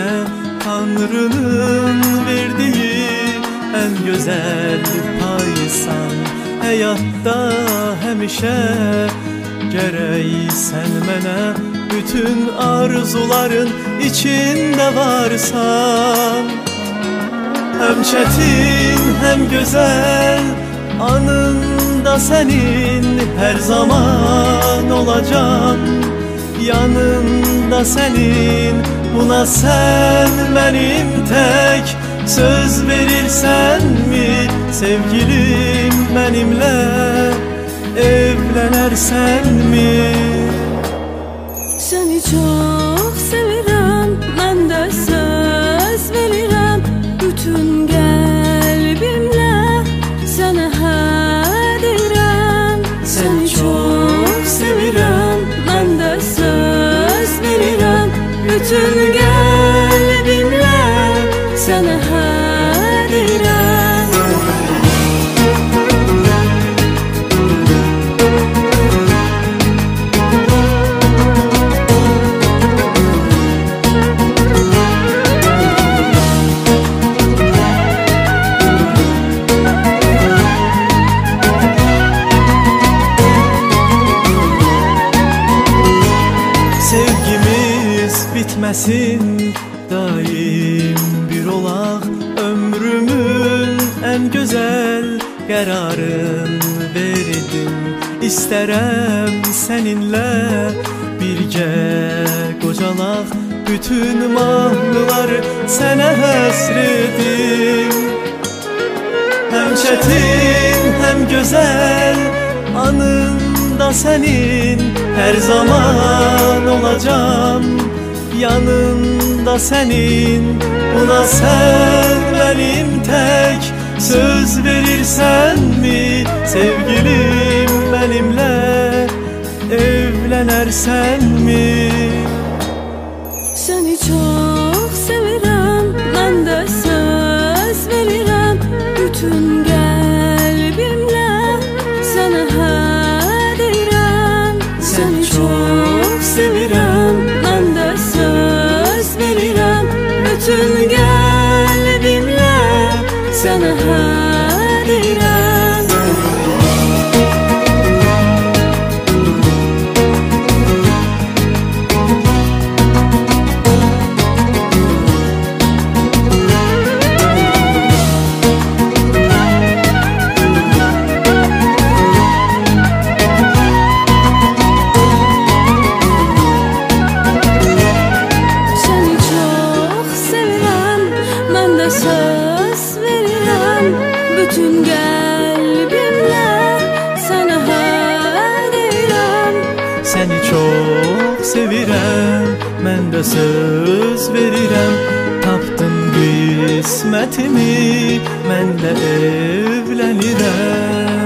sənə Tanrının verdiyi ən gözəl paysan. Həyatda həmişə gərək sən mənə bütün arzuların içində varsan. Həm çətin, həm gözəl anında sənin hər zaman olacam. Yanında sənin, buna sən mənim tək söz verirsənmi? Sevgilim, mənimlə evlənərsənmi? Səni çox sevirəm, mən də söz verirəm bütün qəlbimlə sənə hə deyirəm. Səni çox sevirəm, mən də söz verirəm bütün qəlbimlə sənə hə deyirəm. Sevgimiz bitməsin, daim bir olaq. Ömrümün ən gözəl qərarını verdim. İstərəm səninlə birgə qocalaq. Bütün mahnıları sənə həsr edim. Həm çətin, həm gözəl anında sənin hər zaman olacam. Yanında sənin, buna sən mənim tək söz verirsənmi? Sevgilim, mənimlə evlənərsənmi? Səni çox sevirəm, mən də söz verirəm bütün qəlbimlə sənə hə deyirəm. Səni çox sevirəm, mən də söz verirəm bütün qəlbimlə sənə hə deyirəm. Söz verirəm bütün qəlbimlə sənə hə deyirəm. Səni çox sevirəm, mən də söz verirəm. Tapdım qismətimi, mən də evlənirəm.